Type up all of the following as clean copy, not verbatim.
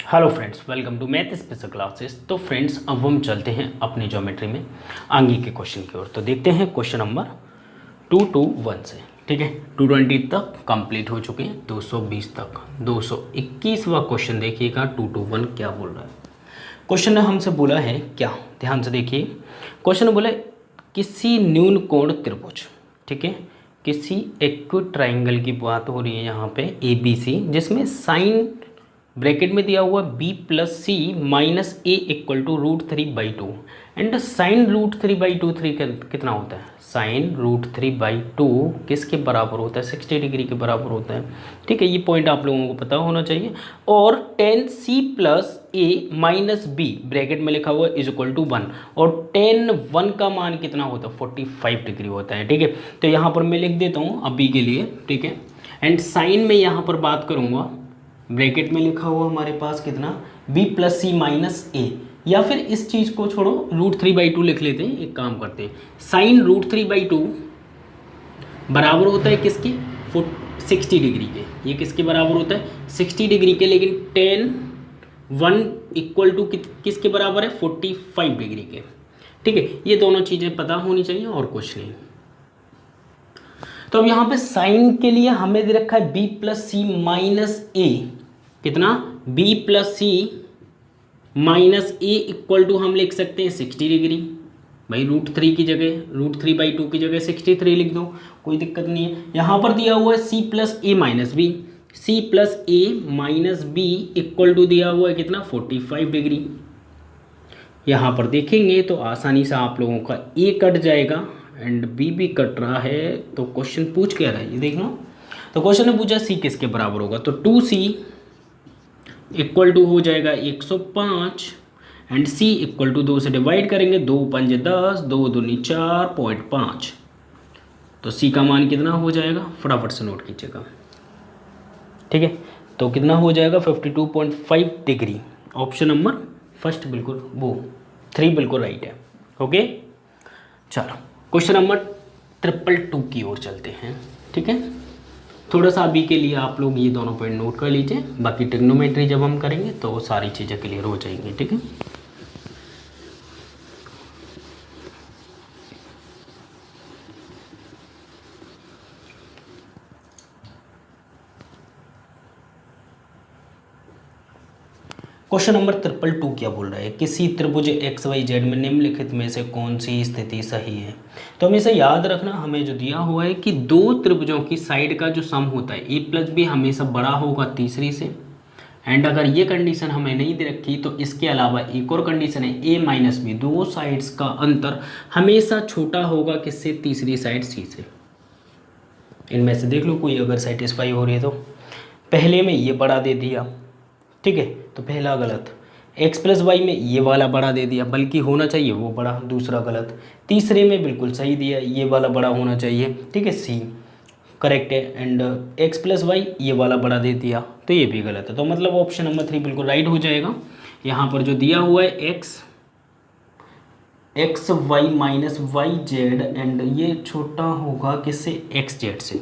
Hello friends, welcome to math special classes. तो friends, अब हम चलते हैं अपनी ज्योमेट्री में आगे के क्वेश्चन की ओर। तो देखते हैं क्वेश्चन नंबर 221 से। ठीक है, 220 तक कंप्लीट हो चुके हैं, 220 तक 221वां क्वेश्चन देखिएगा। 221 क्या बोल रहा है? क्वेश्चन ने हमसे बोला है क्या, ध्यान से देखिए। क्वेश्चन ने बोला किसी न्यून कोण त्रिभुज, ठीक है, किसी इक्विट ट्राइंगल की बात हो रही है यहाँ पे ABC, जिसमें साइन ब्रैकेट में दिया हुआ b plus c minus a equal to √3/2 and sine √3/2 कितना होता है? साइन √3/2 किसके बराबर होता है? 60 डिग्री के बराबर होता है। ठीक है, ये पॉइंट आप लोगों को पता होना चाहिए। और tan c plus a minus B bracket में लिखा हुआ इज इक्वल टू 1 और tan 1 का मान कितना होता है? 45 डिग्री होता है। ठीक है, तो यहाँ पर मैं लिख देता हूँ अभी के लिए। ठीक है, एंड साइन में यहाँ पर बात करूँगा, ब्रैकेट में लिखा हुआ हमारे पास कितना? b प्लस सी माइनस ए, या फिर इस चीज़ को छोड़ो √3/2 लिख लेते हैं। एक काम करते हैं, साइन √3/2 बराबर होता है किसके? 60 डिग्री के। ये किसके बराबर होता है? 60 डिग्री के। लेकिन tan 1 इक्वल टू किसके बराबर है? 45 डिग्री के। ठीक है, ये दोनों चीज़ें पता होनी चाहिए और कुछ नहीं। तो अब यहाँ पे साइन के लिए हमें दे रखा है b plus c minus a, कितना? b plus c minus a equal to हम लिख सकते हैं 60 डिग्री। भाई √3 की जगह √3/2 की जगह 63 लिख दो, कोई दिक्कत नहीं है। यहाँ पर दिया हुआ है c plus a minus b, c plus a minus b equal to दिया हुआ है कितना? 45 डिग्री। यहाँ पर देखेंगे तो आसानी से आप लोगों का ए कट जाएगा एंड बी भी कट रहा है। तो क्वेश्चन पूछ क्या रहा है ये देखना। तो क्वेश्चन ने पूछा सी किसके बराबर होगा, तो 2c इक्वल टू हो जाएगा 105 एंड c इक्वल टू 2 से डिवाइड करेंगे, 2 पंजे 10, 2 दूनी 4.5। तो c का मान कितना हो जाएगा? फटाफट से नोट कीजिएगा। ठीक है, तो कितना हो जाएगा? 52.5 डिग्री। ऑप्शन नंबर फर्स्ट बिल्कुल, वो 3 बिल्कुल राइट है। ओके, चलो क्वेश्चन नंबर 222 की ओर चलते हैं। ठीक है, थोड़ा सा अभी के लिए आप लोग ये दोनों पॉइंट नोट कर लीजिए, बाकी ट्रिग्नोमेट्री जब हम करेंगे तो सारी चीज़ें क्लियर हो जाएंगी। ठीक है, क्वेश्चन नंबर 222 क्या बोल रहा है? किसी त्रिभुज XYZ में निम्नलिखित में से कौन सी स्थिति सही है? तो हमेशा याद रखना, हमें जो दिया हुआ है कि दो त्रिभुजों की साइड का जो सम होता है a प्लस बी हमेशा बड़ा होगा तीसरी से। एंड अगर ये कंडीशन हमें नहीं दे रखी तो इसके अलावा एक और कंडीशन है a माइनस बी, दो साइड्स का अंतर हमेशा छोटा होगा किससे? तीसरी साइड c से। इनमें से देख लो कोई अगर सेटिस्फाई हो रही है तो। पहले में ये बड़ा दे दिया, ठीक है, तो पहला गलत। x प्लस वाई में ये वाला बड़ा दे दिया, बल्कि होना चाहिए वो बड़ा, दूसरा गलत। तीसरे में बिल्कुल सही दिया, ये वाला बड़ा होना चाहिए। ठीक है, सी करेक्ट है। एंड x प्लस वाई ये वाला बड़ा दे दिया, तो ये भी गलत है। तो मतलब ऑप्शन नंबर 3 बिल्कुल राइट हो जाएगा। यहाँ पर जो दिया हुआ है x y minus y z and ये छोटा होगा किससे? एक्स जेड से।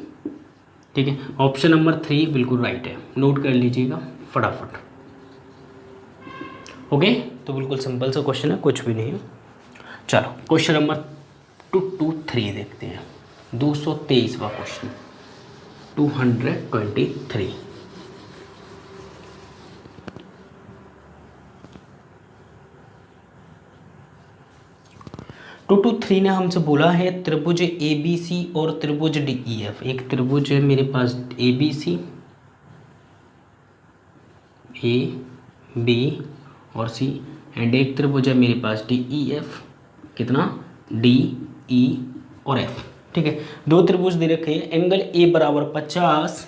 ठीक है, ऑप्शन नंबर 3 बिल्कुल राइट है, नोट कर लीजिएगा फटाफट। ओके, तो बिल्कुल सिंपल सा क्वेश्चन है, कुछ भी नहीं है। चलो क्वेश्चन नंबर 223 देखते हैं, 223वां क्वेश्चन, 223। टू 3 ने हमसे बोला है त्रिभुज ABC और त्रिभुज DEF। एक त्रिभुज है मेरे पास ABC, AB और C, एंड एक त्रिभुज है मेरे पास DEF, कितना? DE और F। ठीक है, दो त्रिभुज दे रखे हैं। एंगल A बराबर 50,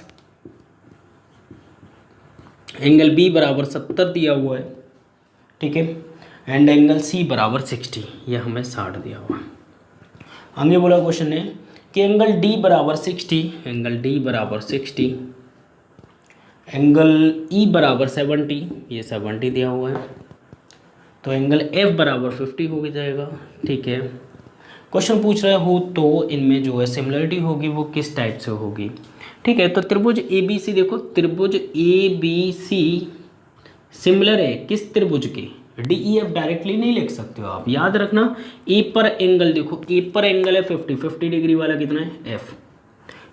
एंगल B बराबर 70 दिया हुआ है। ठीक है, एंड एंगल C बराबर 60, यह हमें 60 दिया हुआ है। आगे बोला क्वेश्चन ने कि एंगल D बराबर 60, एंगल D बराबर 60, एंगल E बराबर 70, ये 70 दिया हुआ है। तो एंगल F बराबर 50 हो जाएगा। ठीक है, क्वेश्चन पूछ रहा हो तो इनमें जो है सिमिलरिटी होगी वो किस टाइप से होगी? ठीक है, तो त्रिभुज ABC देखो, त्रिभुज ABC सिमिलर है किस त्रिभुज के, डी ई एफ डायरेक्टली नहीं लिख सकते हो आप, याद रखना। ए पर एंगल देखो, ए पर एंगल है 50 डिग्री वाला कितना है एफ।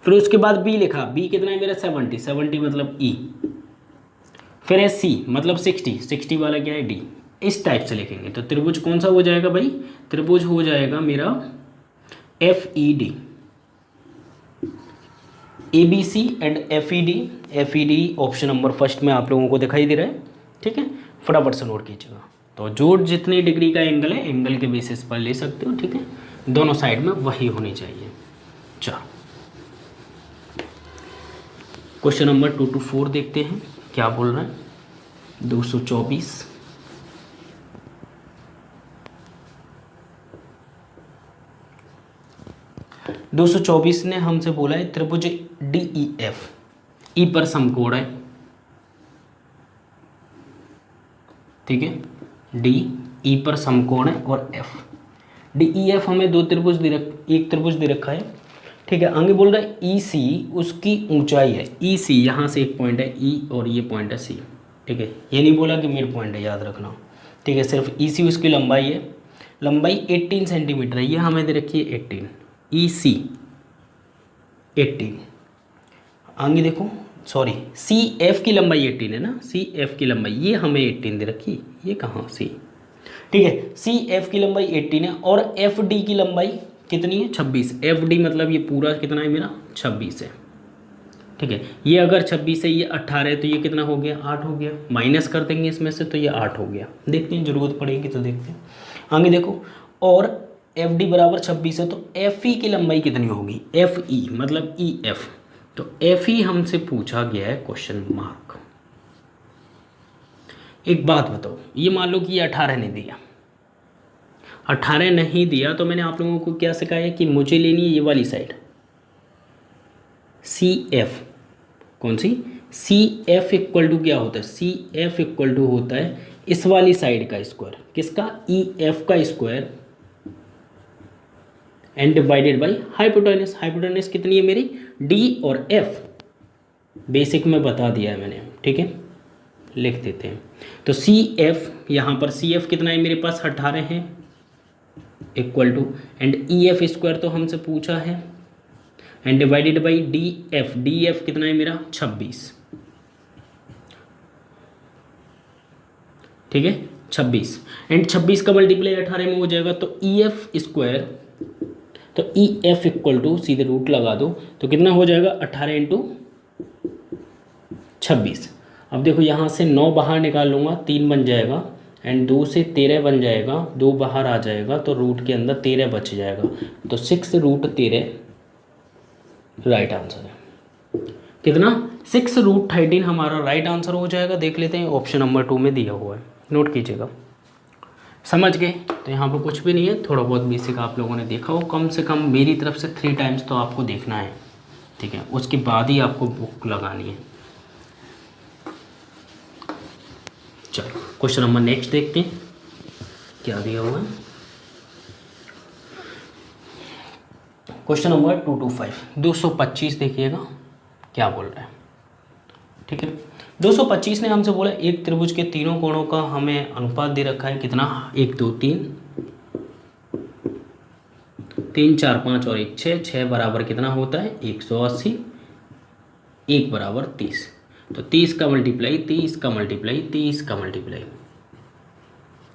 फिर उसके बाद बी लिखा, बी कितना है मेरा 70 मतलब ई। फिर है सी मतलब 60 वाला क्या है डी। इस टाइप से लिखेंगे तो त्रिभुज कौन सा हो जाएगा भाई, त्रिभुज हो जाएगा मेरा f e d, a b c and f e d. F e d option number first में आप लोगों को दिखाई दे रहा है, ठीक है, फटाफट से नोट कीजिएगा। तो जो जितनी डिग्री का एंगल है एंगल के बेसिस पर ले सकते हो, ठीक है, दोनों साइड में वही होनी चाहिए। चलो क्वेश्चन नंबर 2 to 4 देखते हैं क्या बोल रहा है। 224 224 ने हमसे बोला है त्रिभुज डी ई एफ, ई पर समकोण है, ठीक है, डी ई पर समकोण है और एफ डी ई एफ हमें एक त्रिभुज दे रखा है, ठीक है। आगे बोल रहा है ई सी उसकी ऊंचाई है, ई सी यहाँ से एक पॉइंट है ई और ये पॉइंट है सी, ठीक है। ये नहीं बोला कि मिड पॉइंट है, याद रखना, ठीक है। सिर्फ ई सी उसकी लंबाई है, लंबाई 18 सेंटीमीटर है, ये हमें दे रखी है 18, ई सी 18। आगे देखो सॉरी सी एफ की लंबाई 18 है ना, सी एफ की लंबाई ये हमें 18 दे रखी, ये कहाँ सी, ठीक है। सी एफ की लंबाई 18 है और एफ डी की लंबाई कितनी है 26। एफ डी मतलब ये पूरा कितना है मेरा 26 है, ठीक है। ये अगर 26 है ये 18 है तो ये कितना हो गया 8 हो गया, माइनस कर देंगे इसमें से तो ये 8 हो गया। देखते हैं जरूरत पड़ेगी तो देखते हैं। आगे देखो और एफ डी बराबर 26 है तो एफ ई की लंबाई कितनी होगी, एफ ई मतलब ई एफ, तो एफ ई हमसे पूछा गया है क्वेश्चन मार्क। एक बात बताओ, ये मान लो कि ये 18 नहीं दिया, 18 नहीं दिया तो मैंने आप लोगों को क्या सिखाया कि मुझे लेनी है ये वाली साइड सी एफ। कौन c, c f equal to क्या होता है, सी एफ इक्वल टू होता है इस वाली साइड का स्क्वायर, किसका, ई एफ का square and divided by hypotenuse. Hypotenuse कितनी है मेरी डी और एफ, बेसिक में बता दिया है मैंने, ठीक है, लिख देते हैं। तो सी एफ यहाँ पर सी एफ कितना है मेरे पास 18 है equal to and e f square तो हमसे पूछा है and divided by d f कितना है मेरा 26, ठीक है 26 एंड 26 का मल्टीप्लाई 18 में हो जाएगा तो ई एफ स्क्वायर, तो ई एफ इक्वल टू सीधे रूट लगा दो तो कितना हो जाएगा 18 इंटू 26। अब देखो यहाँ से 9 बाहर निकाल लूँगा 3 बन जाएगा एंड 2 से 13 बन जाएगा, 2 बाहर आ जाएगा तो रूट के अंदर 13 बच जाएगा, तो 6√13 राइट आंसर है। कितना 6√13 हमारा राइट आंसर हो जाएगा। देख लेते हैं ऑप्शन नंबर 2 में दिया हुआ है, नोट कीजिएगा। समझ गए, तो यहाँ पर कुछ भी नहीं है, थोड़ा बहुत बेसिक आप लोगों ने देखा हो, कम से कम मेरी तरफ से 3 टाइम्स तो आपको देखना है, ठीक है, उसके बाद ही आपको बुक लगानी है। चलो क्वेश्चन नंबर नेक्स्ट देखते हैं क्या दिया हुआ है। क्वेश्चन नंबर 225 225 देखिएगा क्या बोल रहा है, ठीक है। 225 ने हमसे बोला एक त्रिभुज के तीनों कोणों का हमें अनुपात दे रखा है कितना, 1 2 3 3 4 5 और 1 6, 6 बराबर कितना होता है 180, 1 बराबर 30, तो 30 का मल्टीप्लाई 30 का मल्टीप्लाई 30 का मल्टीप्लाई,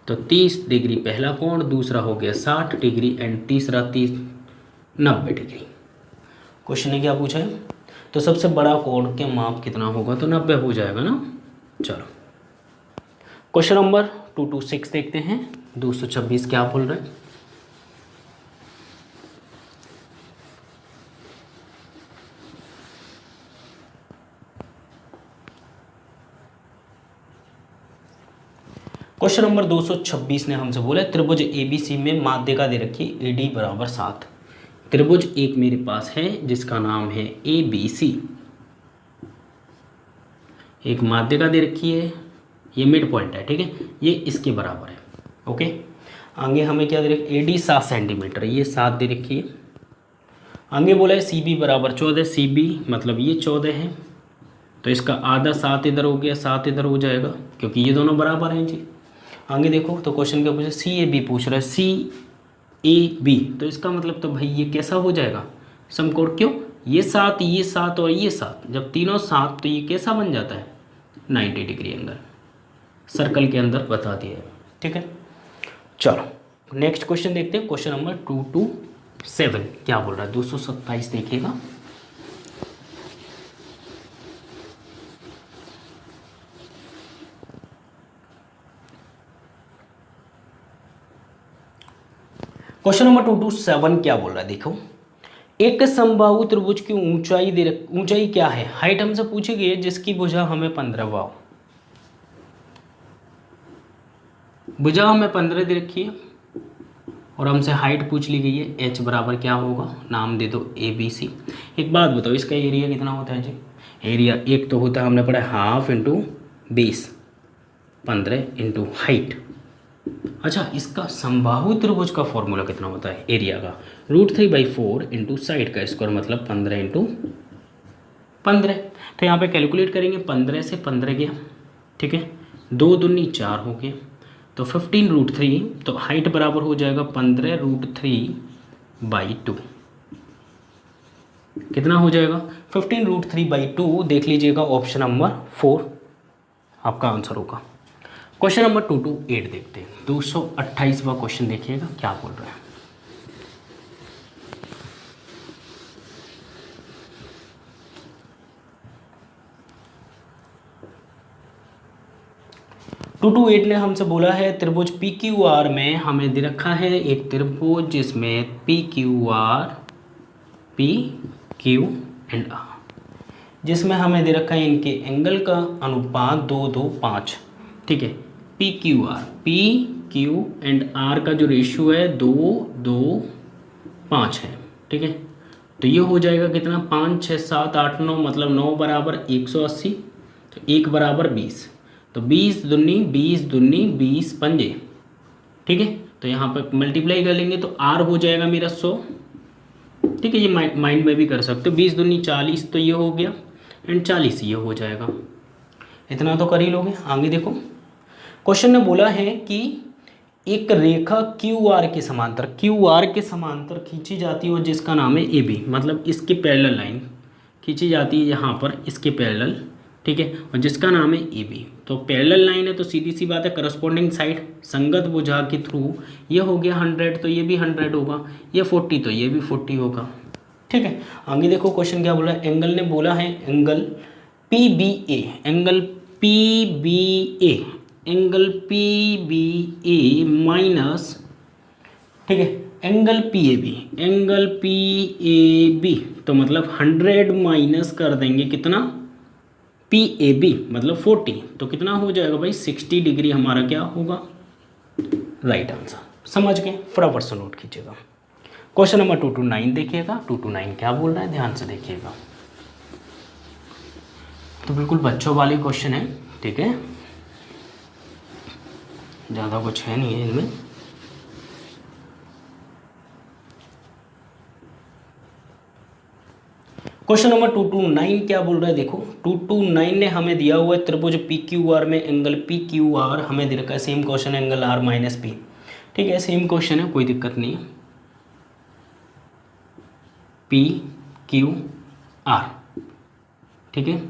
तो 30 डिग्री पहला कोण, दूसरा हो गया 60 डिग्री एंड तीसरा 90 डिग्री। क्वेश्चन ने क्या पूछा है, तो सबसे बड़ा कोण के माप कितना होगा, तो 90 हो जाएगा ना। चलो क्वेश्चन नंबर 226 देखते हैं। 226 क्या बोल रहे हैं, क्वेश्चन नंबर 226 ने हमसे बोला त्रिभुज एबीसी में माध्यिका दे रखी एडी बराबर 7। त्रिभुज एक मेरे पास है जिसका नाम है एबीसी, एक माध्यिका दे रखी है, ये मिड पॉइंट है, ठीक है, ये इसके बराबर है, ओके। आगे हमें क्या दे रखी, एडी 7 सेंटीमीटर, ये 7 दे रखी है। आगे बोला है सी बी बराबर 14, सी बी मतलब ये 14 है तो इसका आधा 7 इधर हो गया, 7 इधर हो जाएगा, क्योंकि ये दोनों बराबर हैं जी। आगे देखो, तो क्वेश्चन क्या पूछा, सी ए बी पूछ रहा है, सी ए बी, तो इसका मतलब तो भाई ये कैसा हो जाएगा, समकोण। क्यों, ये 7 और ये 7, जब तीनों 7 तो ये कैसा बन जाता है, 90 डिग्री एंगल सर्कल के अंदर बता दिया है। ठीक है, चलो नेक्स्ट क्वेश्चन देखते हैं, क्वेश्चन नंबर 227 क्या बोल रहा है, 227 देखिएगा। क्वेश्चन नंबर 227 क्या बोल रहा है, देखो, एक समबाहु त्रिभुज की ऊंचाई क्या है, हाइट हमसे पूछी गई है, जिसकी भुजा हमें 15 वाओ, भुजा हमें 15 दे रखी है और हमसे हाइट पूछ ली गई है, h बराबर क्या होगा, नाम दे दो ABC। एक बात बताओ, इसका एरिया कितना होता है जी, एरिया एक तो होता है, हमने पढ़ा हाफ इंटू 20, 15 इंटू हाइट। अच्छा, इसका समबाहु त्रिभुज का फॉर्मूला कितना होता है एरिया का, √3/4 इंटू साइड का स्क्वायर, मतलब 15 इंटू 15। तो यहाँ पे कैलकुलेट करेंगे, 15 से 15 गया, ठीक है, 2 दूनी 4 हो गया, तो 15√3, तो हाइट बराबर हो जाएगा 15√3/2। कितना हो जाएगा, 15√3/2, देख लीजिएगा ऑप्शन नंबर 4 आपका आंसर होगा। क्वेश्चन नंबर 228 देखते हैं, 228वां क्वेश्चन देखिएगा क्या बोल रहा है। टू एट ने हमसे बोला है, त्रिभुज PQR में हमें दे रखा है एक त्रिभुज जिसमें PQR PQ एंड R, जिसमें हमें दे रखा है इनके एंगल का अनुपात 2:5, ठीक है, PQ एंड R का जो रेशियो है 2:5 है, ठीक है। तो ये हो जाएगा कितना, 5 6 7 8 9, मतलब 9 बराबर 180, तो 1 बराबर 20, तो 20 दूनी 20 पंजे, ठीक है। तो यहाँ पर मल्टीप्लाई कर लेंगे तो R हो जाएगा मेरा 100, ठीक है, ये माइंड में भी कर सकते हो, 20 दूनी 40, तो ये हो गया, एंड 40 ये हो जाएगा, इतना तो कर ही लोगे। आगे देखो, क्वेश्चन ने बोला है कि एक रेखा QR के समांतर खींची जाती है और जिसका नाम है AB, मतलब इसके पैरेलल लाइन खींची जाती है यहाँ पर इसके पैरेलल, ठीक है, और जिसका नाम है AB। तो पैरेलल लाइन है तो सीधी सी बात है, करस्पॉन्डिंग साइड संगत भुजा के थ्रू, ये हो गया 100 तो ये भी 100 होगा, ये 40 तो ये भी 40 होगा, ठीक है। आगे देखो क्वेश्चन क्या बोला है, एंगल ने बोला है angle PBA, angle PBA minus, ठीक है, एंगल PAB, तो मतलब 100 माइनस कर देंगे कितना, PAB मतलब 40, तो कितना हो जाएगा भाई, 60 डिग्री हमारा क्या होगा, राइट आंसर। समझ गए, फटाफट से नोट कीजिएगा। क्वेश्चन नंबर 229 देखिएगा, 229 क्या बोल रहा है, ध्यान से देखिएगा। तो बिल्कुल बच्चों वाली क्वेश्चन है, ठीक है, ज़्यादा कुछ है नहीं है इनमें। क्वेश्चन नंबर 229 क्या बोल रहा है, देखो 229 ने हमें दिया हुआ है त्रिभुज PQR में एंगल PQR हमें दे रखा है, same question angle R minus P, ठीक है, सेम क्वेश्चन है, कोई दिक्कत नहीं है, PQR, ठीक है,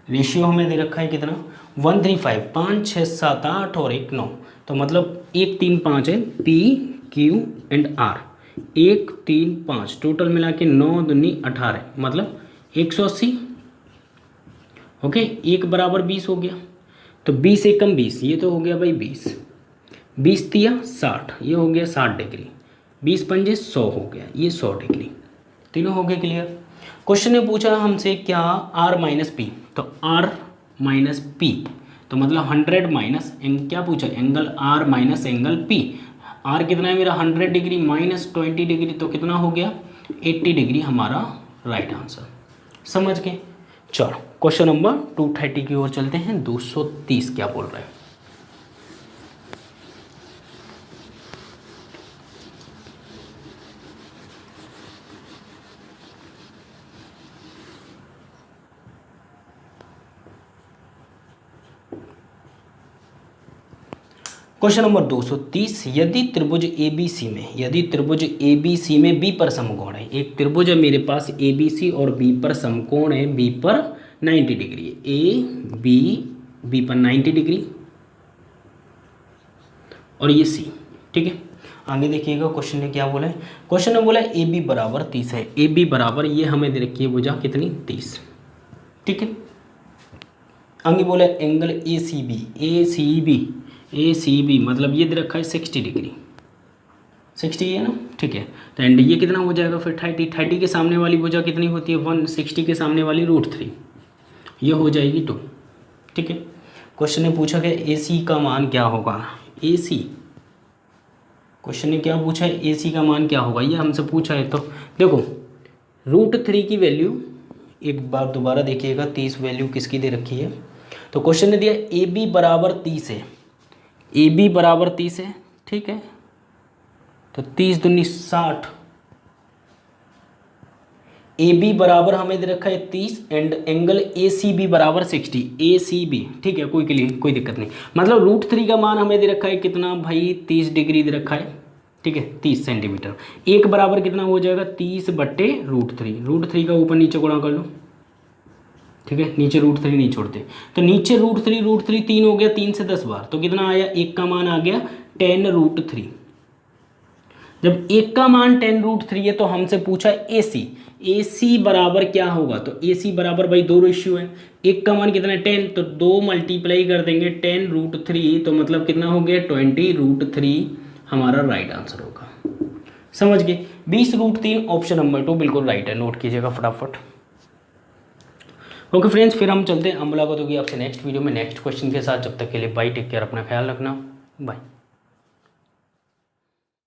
रेशियो हमें दे रखा है कितना, 135, 5 6 7 8 और 1 9, तो मतलब 1 3 5 है, PQ एंड R, 1 3 5 टोटल मिला के 9 दूनी 18, मतलब 180, ओके, 1 बराबर 20 हो गया, तो 20 एकम 20, ये तो हो गया भाई 20, 20 तिया 60, ये हो गया 60 डिग्री, 20 पंजे 100 हो गया, ये 100 डिग्री, तीनों हो गए क्लियर। क्वेश्चन ने पूछा हमसे क्या, R माइनस P, तो R माइनस P, तो मतलब 100 माइनस क्या पूछा, angle R minus angle P, R कितना है मेरा 100 डिग्री माइनस 20 डिग्री, तो कितना हो गया 80 डिग्री हमारा राइट आंसर। समझ गए, चलो क्वेश्चन नंबर 230 की ओर चलते हैं, 230 क्या बोल रहा है। क्वेश्चन नंबर 230, यदि त्रिभुज ABC में, यदि त्रिभुज ABC में B पर समकोण है, एक त्रिभुज है मेरे पास ABC और B पर समकोण है, B पर 90 डिग्री है, B पर 90 डिग्री और ये C, ठीक है। आगे देखिएगा क्वेश्चन ने क्या बोला है, क्वेश्चन ने बोला AB बराबर 30 है, AB बराबर ये हमें दे रखी है भुजा कितनी 30, ठीक है। आगे बोला एंगल ACB मतलब ये दे रखा है 60 डिग्री, 60 है ना, ठीक है। तो एंड ये कितना हो जाएगा फिर 30 के सामने वाली भुजा कितनी होती है 1, 60 के सामने वाली √3, ये हो जाएगी 2, ठीक है। क्वेश्चन ने पूछा कि AC का मान क्या होगा, AC क्वेश्चन ने क्या पूछा है AC का मान क्या होगा, ये हमसे पूछा है। तो देखो √3 की वैल्यू एक बार दोबारा देखिएगा, 30 वैल्यू किसकी दे रखी है। तो क्वेश्चन ने दिया AB बराबर 30 है, AB बराबर 30 है, ठीक है। तो 30 दूनी 60, AB बराबर हमें दे रखा है 30 एंड एंगल ACB बराबर 60, ACB, ठीक है, कोई के लिए कोई दिक्कत नहीं। मतलब √3 का मान हमें दे रखा है कितना भाई 30 डिग्री दे रखा है, ठीक है, 30 सेंटीमीटर। एक बराबर कितना हो जाएगा 30/√3, √3 का ऊपर नीचे गुणा कर लो, ठीक है, नीचे √3 नहीं छोड़ते। तो नीचे √3 3 हो गया, 3 से 10 बार, तो कितना आया, एक का मान आ गया 10√3। जब एक का मान 10√3 है तो हमसे पूछा AC बराबर क्या होगा। तो AC बराबर भाई 2 रेशियो है, एक का मान कितना है 10, तो 2 मल्टीप्लाई कर देंगे 10√3, तो मतलब कितना हो गया 20√3 हमारा राइट आंसर होगा। समझ गए, 20√3 ऑप्शन नंबर 2 बिल्कुल राइट है, नोट कीजिएगा फटाफट। ओके फ्रेंड्स, फिर हम चलते हैं, मुलाकात होगी आपसे नेक्स्ट वीडियो में नेक्स्ट क्वेश्चन के साथ। जब तक के लिए बाय, टेक केयर, अपना ख्याल रखना, बाय।